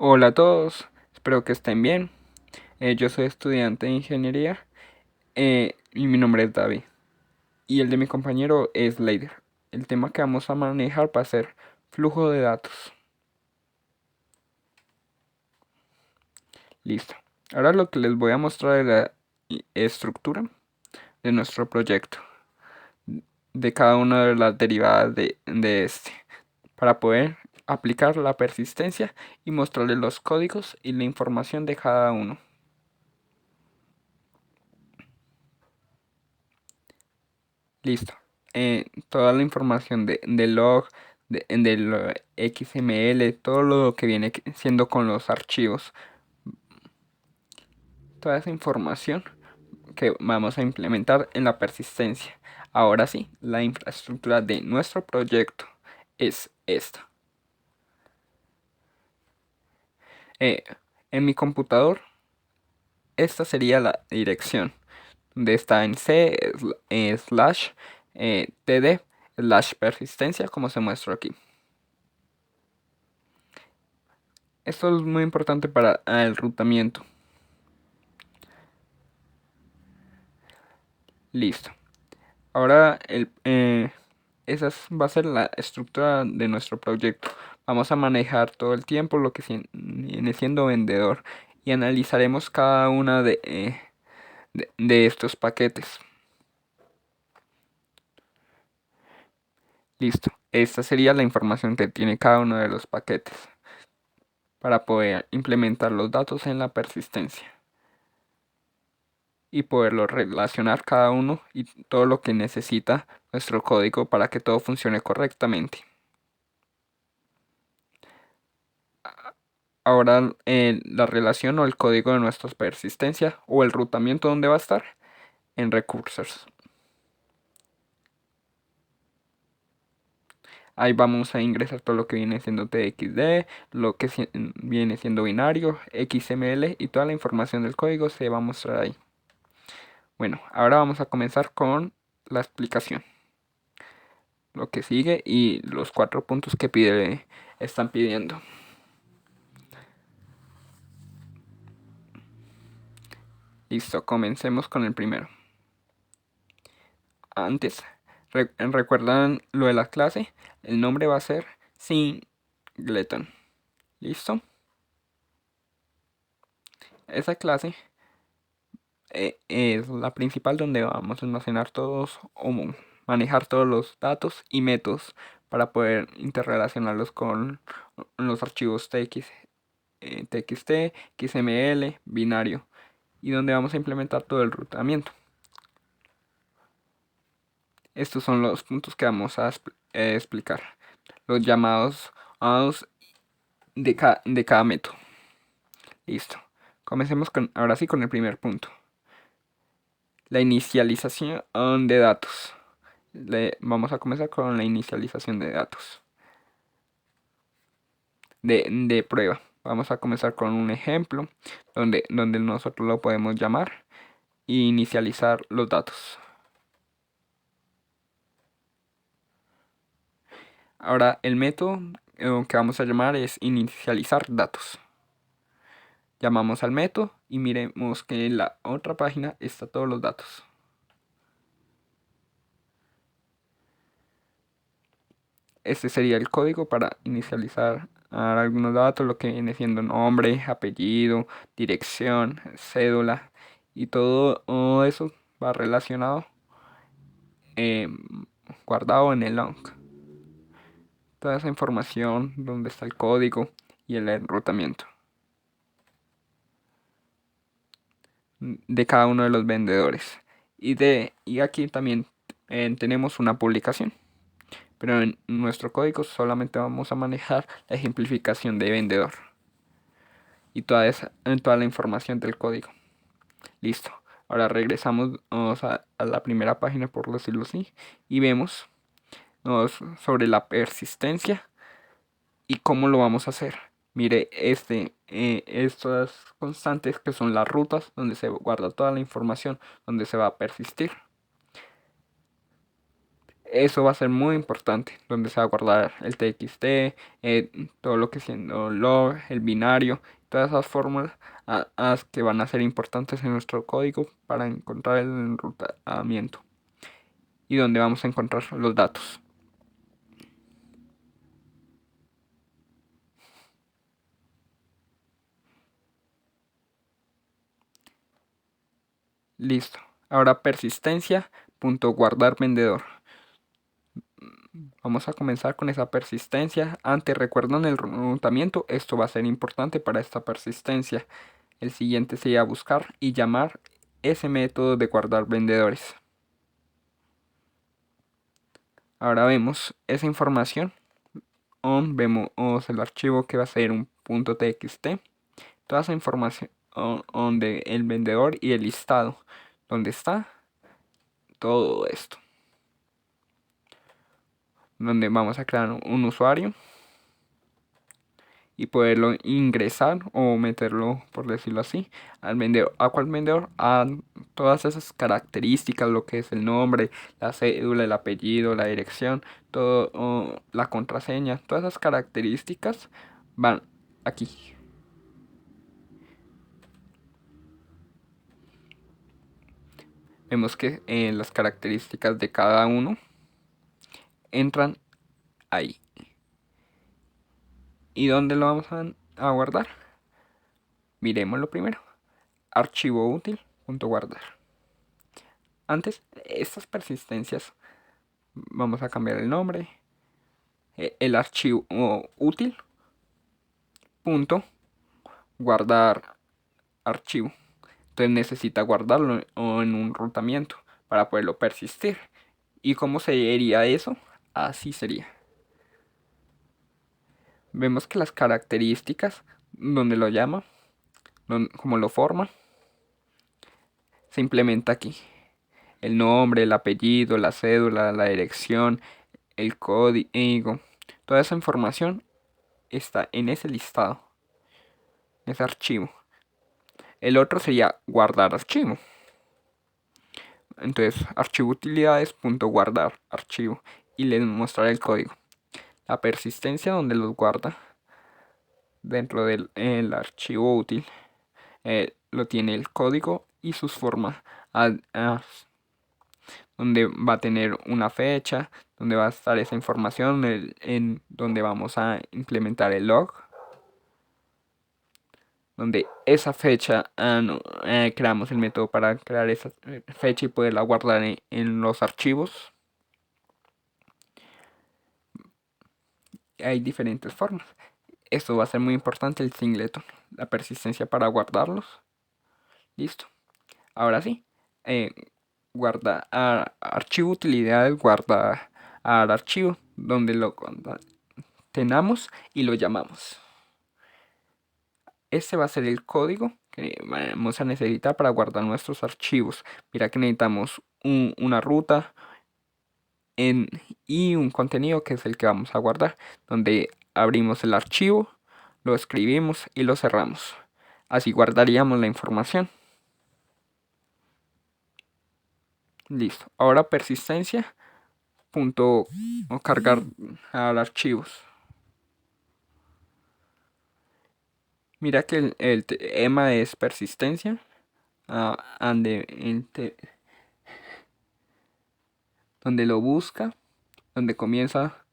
Hola a todos, espero que estén bien. Yo soy estudiante de ingeniería y mi nombre es David. Y el de mi compañero es Leider. El tema que vamos a manejar va a ser flujo de datos. Listo. Ahora lo que les voy a mostrar es la estructura de nuestro proyecto, de cada una de las derivadas de este, para poder aplicar la persistencia y mostrarles los códigos y la información de cada uno. Listo. Toda la información de log, del XML, todo lo que viene siendo con los archivos, toda esa información que vamos a implementar en la persistencia. Ahora sí, la infraestructura de nuestro proyecto es esta. Eh, en mi computador, esta sería la dirección, donde está en c/td persistencia, como se muestra aquí. Esto es muy importante para el rutamiento. Listo. Ahora esa va a ser la estructura de nuestro proyecto. Vamos a manejar todo el tiempo lo que viene siendo vendedor y analizaremos cada una de estos paquetes. Listo. Esta sería la información que tiene cada uno de los paquetes para poder implementar los datos en la persistencia y poderlo relacionar cada uno y todo lo que necesita nuestro código para que todo funcione correctamente. Ahora la relación o el código de nuestra persistencia o el rutamiento, ¿dónde va a estar? En Recursors. Ahí vamos a ingresar todo lo que viene siendo TXT, lo que viene siendo binario, XML y toda la información del código se va a mostrar ahí. Bueno, ahora vamos a comenzar con la explicación. Lo que sigue y los 4 puntos que están pidiendo. Listo, comencemos con el primero. Antes, ¿recuerdan lo de la clase? El nombre va a ser Singleton. ¿Listo? Esa clase es la principal donde vamos a almacenar todos o manejar todos los datos y métodos para poder interrelacionarlos con los archivos TXT, XML, binario y donde vamos a implementar todo el rutamiento. Estos son los puntos que vamos a explicar. Los llamados de cada método. Listo. Comencemos ahora sí con el primer punto. La inicialización de datos. Vamos a comenzar con la inicialización de datos. De prueba. Vamos a comenzar con un ejemplo donde nosotros lo podemos llamar e inicializar los datos. Ahora el método que vamos a llamar es inicializar datos. Llamamos al método y miremos que en la otra página está todos los datos. Este sería el código para inicializar algunos datos, lo que viene siendo nombre, apellido, dirección, cédula y todo eso va relacionado, guardado en el long. Toda esa información, donde está el código y el enrutamiento de cada uno de los vendedores. Y aquí también tenemos una publicación. Pero en nuestro código solamente vamos a manejar la ejemplificación de vendedor y toda la información del código. Listo. Ahora regresamos a la primera página, por decirlo así, y vemos sobre la persistencia y cómo lo vamos a hacer. Mire, estas constantes que son las rutas donde se guarda toda la información, donde se va a persistir. Eso va a ser muy importante, donde se va a guardar el TXT, todo lo que siendo log, el binario, todas esas fórmulas que van a ser importantes en nuestro código para encontrar el enrutamiento y donde vamos a encontrar los datos. Listo. Ahora persistencia, punto guardar vendedor. Vamos a comenzar con esa persistencia. Antes, recuerdan el enrutamiento, esto va a ser importante para esta persistencia. El siguiente sería buscar y llamar ese método de guardar vendedores. Ahora vemos esa información. Vemos el archivo que va a ser un .txt. Toda esa información de el vendedor y el listado. Donde está todo esto. Donde vamos a crear un usuario y poderlo ingresar o meterlo, por decirlo así, al vendedor. ¿A cuál vendedor? A todas esas características, lo que es el nombre, la cédula, el apellido, la dirección, todo, la contraseña, todas esas características van aquí. Vemos que las características de cada uno entran ahí. ¿Y dónde lo vamos a guardar? Miremoslo primero. Archivo útil, guardar. Antes, estas persistencias, vamos a cambiar el nombre. El archivo útil, guardar archivo. Entonces necesita guardarlo en un enrutamiento para poderlo persistir. ¿Y cómo sería eso? Así sería. Vemos que las características, donde lo llama, como lo forma, se implementa aquí. El nombre, el apellido, la cédula, la dirección, el código, toda esa información está en ese listado, en ese archivo. El otro sería guardar archivo. Entonces, archivo utilidades, guardar archivo y les mostraré el código. La persistencia donde los guarda dentro del archivo útil lo tiene el código y sus formas, donde va a tener una fecha, donde va a estar esa información, en donde vamos a implementar el log, donde esa fecha creamos el método para crear esa fecha y poderla guardar en los archivos. Hay diferentes formas. Esto va a ser muy importante, el singleton, la persistencia para guardarlos. Listo. Ahora sí, guarda archivo utilidades, guarda al archivo donde lo tenemos y lo llamamos. Este va a ser el código que vamos a necesitar para guardar nuestros archivos. Mira que necesitamos una ruta y un contenido que es el que vamos a guardar, donde abrimos el archivo, lo escribimos y lo cerramos. Así guardaríamos la información. Listo. Ahora persistencia. Cargar al archivos. Mira que el tema es persistencia. Donde lo busca, donde comienza,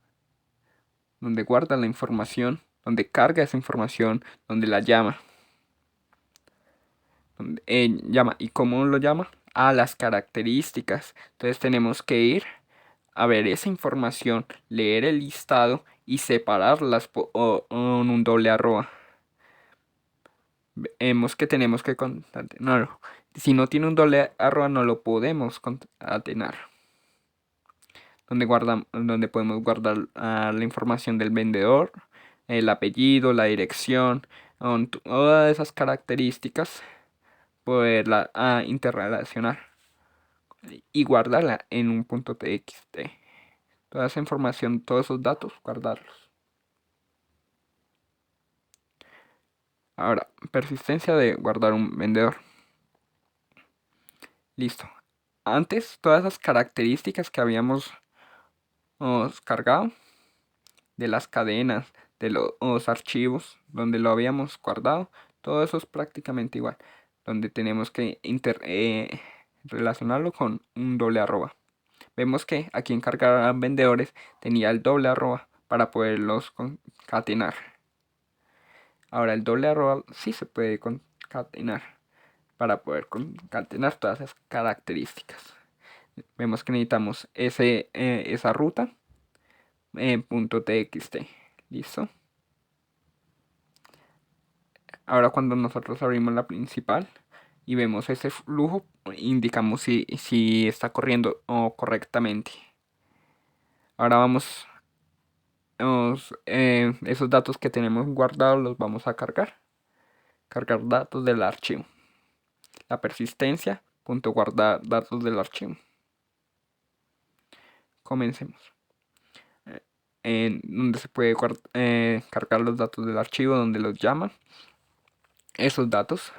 donde guarda la información, donde carga esa información, donde la llama. Donde, llama. ¿Y cómo lo llama? A las características. Entonces tenemos que ir a ver esa información, leer el listado y separarlas con un doble arroba. Vemos que tenemos que concatenarlo. Si no tiene un doble arroba no lo podemos concatenar. Donde podemos guardar la información del vendedor, el apellido, la dirección, todas esas características, poderla interrelacionar y guardarla en un .txt. Toda esa información, todos esos datos, guardarlos. Ahora, persistencia de guardar un vendedor. Listo. Antes, todas esas características que habíamos cargado, de las cadenas, de los archivos donde lo habíamos guardado, todo eso es prácticamente igual, donde tenemos que relacionarlo con un doble arroba. Vemos que aquí en cargar vendedores tenía el doble arroba para poderlos concatenar. Ahora el doble arroba sí se puede concatenar para poder concatenar todas esas características. Vemos que necesitamos esa ruta en .txt. ¿Listo? Ahora cuando nosotros abrimos la principal y vemos ese flujo, indicamos si está corriendo correctamente. Ahora esos datos que tenemos guardados los vamos a cargar. Cargar datos del archivo. La persistencia, guardar datos del archivo. Comencemos. En donde se puede cargar los datos del archivo, donde los llaman esos datos,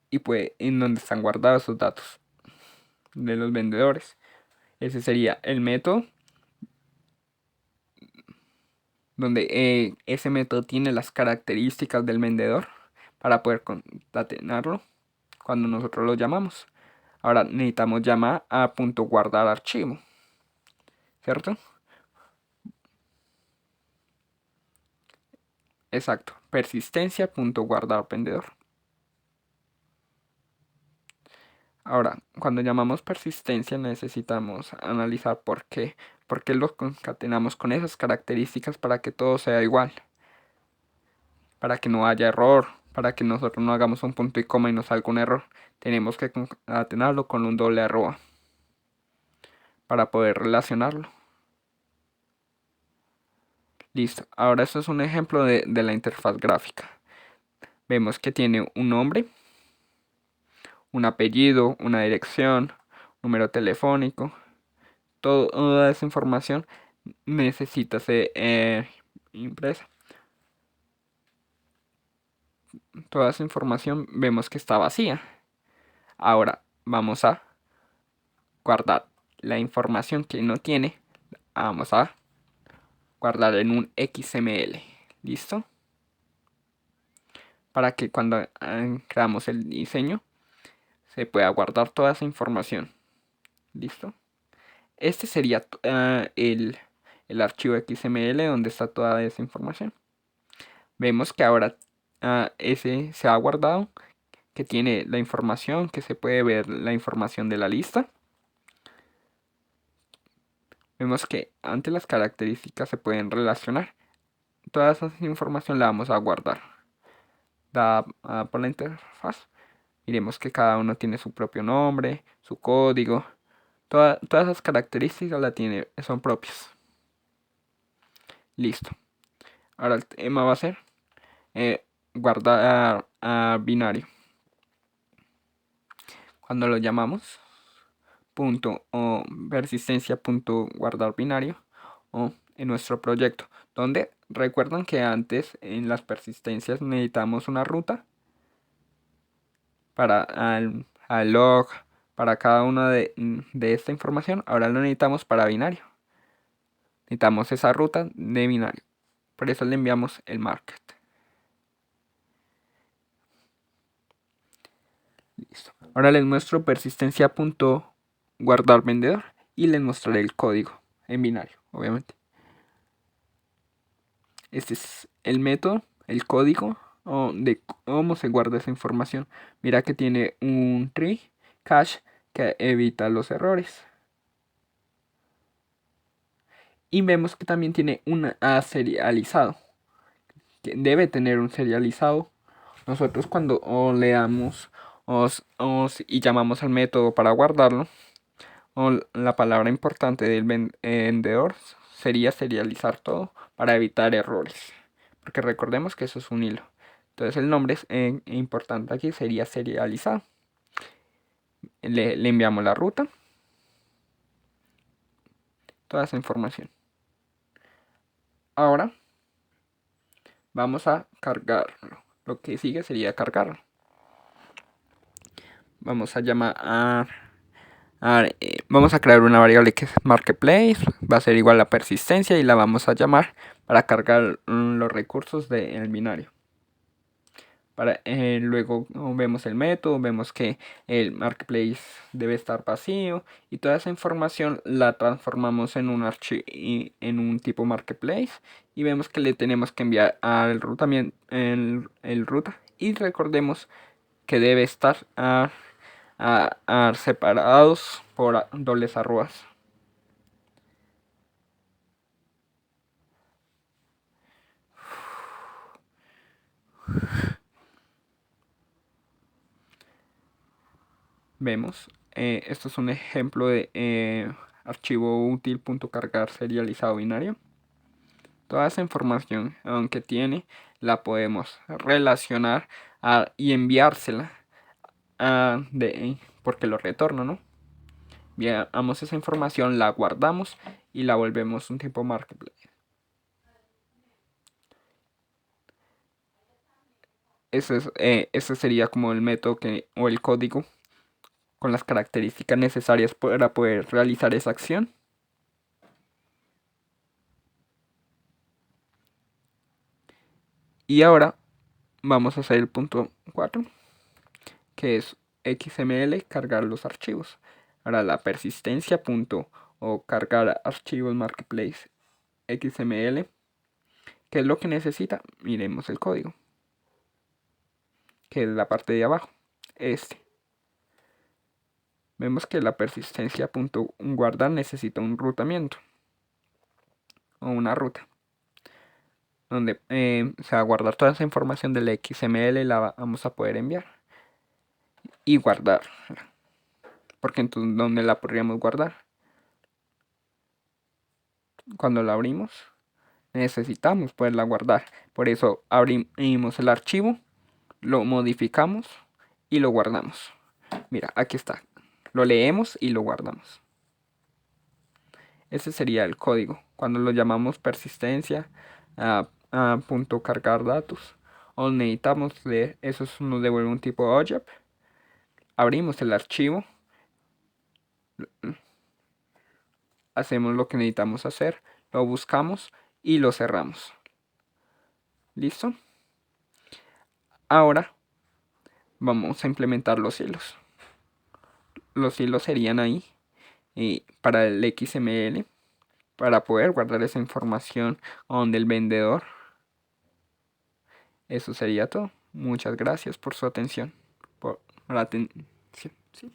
y pues en donde están guardados esos datos de los vendedores. Ese sería el método, donde ese método tiene las características del vendedor para poder concatenarlo cuando nosotros lo llamamos. Ahora necesitamos llamar a .guardar archivo, ¿cierto? Exacto, persistencia .guardar vendedor. Ahora, cuando llamamos persistencia necesitamos analizar por qué los concatenamos con esas características para que todo sea igual, para que no haya error, para que nosotros no hagamos un punto y coma y nos salga un error. Tenemos que concatenarlo con un doble arroba para poder relacionarlo. Listo, ahora esto es un ejemplo de la interfaz gráfica. Vemos que tiene un nombre, un apellido, una dirección, número telefónico. Toda esa información necesita ser impresa. Toda esa información vemos que está vacía. Ahora vamos a guardar la información que no tiene. Vamos a guardar en un XML. ¿Listo? Para que cuando creamos el diseño se pueda guardar toda esa información. ¿Listo? Este sería el archivo XML donde está toda esa información. Vemos que ahora ese se ha guardado, que tiene la información, que se puede ver la información de la lista. Vemos que antes las características se pueden relacionar. Toda esa información la vamos a guardar. Por la interfaz. Miremos que cada uno tiene su propio nombre, su código. Todas esas características son propias. Listo. Ahora el tema va a ser guardar a binario. Cuando lo llamamos punto o persistencia punto guardar binario o en nuestro proyecto, donde recuerdan que antes en las persistencias necesitamos una ruta para al log, para cada una de esta información. Ahora lo necesitamos para binario. Necesitamos esa ruta de binario. Por eso le enviamos el market. Listo. Ahora les muestro persistencia punto guardar vendedor y les mostraré el código en binario, obviamente. Este es el método, el código de cómo se guarda esa información. Mira que tiene un tree cache que evita los errores. Y vemos que también tiene un serializado, que debe tener un serializado. Nosotros cuando leamos y llamamos al método para guardarlo, la palabra importante del vendedor sería serializar todo para evitar errores. Porque recordemos que eso es un hilo. Entonces el nombre importante aquí sería serializado. Le enviamos la ruta. Toda esa información. Ahora vamos a cargarlo. Lo que sigue sería cargarlo. Vamos a llamar Vamos a crear una variable que es marketplace, va a ser igual a persistencia y la vamos a llamar para cargar los recursos del binario. Luego vemos el método, vemos que el marketplace debe estar vacío y toda esa información la transformamos en un archivo en un tipo marketplace y vemos que le tenemos que enviar al rutamiento el ruta y recordemos que debe estar separados por dobles arrobas. Vemos, esto es un ejemplo de archivo útil.cargar serializado binario. Toda esa información, aunque tiene, la podemos relacionar y enviársela porque lo retorno, ¿no? Enviamos esa información, la guardamos y la volvemos un tipo marketplace. Ese sería como el método o el código con las características necesarias para poder realizar esa acción. Y ahora vamos a hacer el punto 4, que es XML, cargar los archivos. Ahora la persistencia o cargar archivos marketplace XML. ¿Qué es lo que necesita? Miremos el código, que es la parte de abajo. Vemos que la persistencia.guardar necesita un rutamiento o una ruta donde se va a guardar toda esa información del XML, la vamos a poder enviar y guardar. Porque entonces, ¿dónde la podríamos guardar? Cuando la abrimos, necesitamos poderla guardar. Por eso abrimos el archivo, lo modificamos y lo guardamos. Mira, aquí está. Lo leemos y lo guardamos. Ese sería el código. Cuando lo llamamos persistencia a punto cargar datos o necesitamos leer, eso nos devuelve un tipo object. Abrimos el archivo, hacemos lo que necesitamos hacer, lo buscamos y lo cerramos. ¿Listo? Ahora vamos a implementar los hilos. Los hilos serían ahí para el XML, para poder guardar esa información donde el vendedor. Eso sería todo. Muchas gracias por su atención, por la atención. ¿Sí?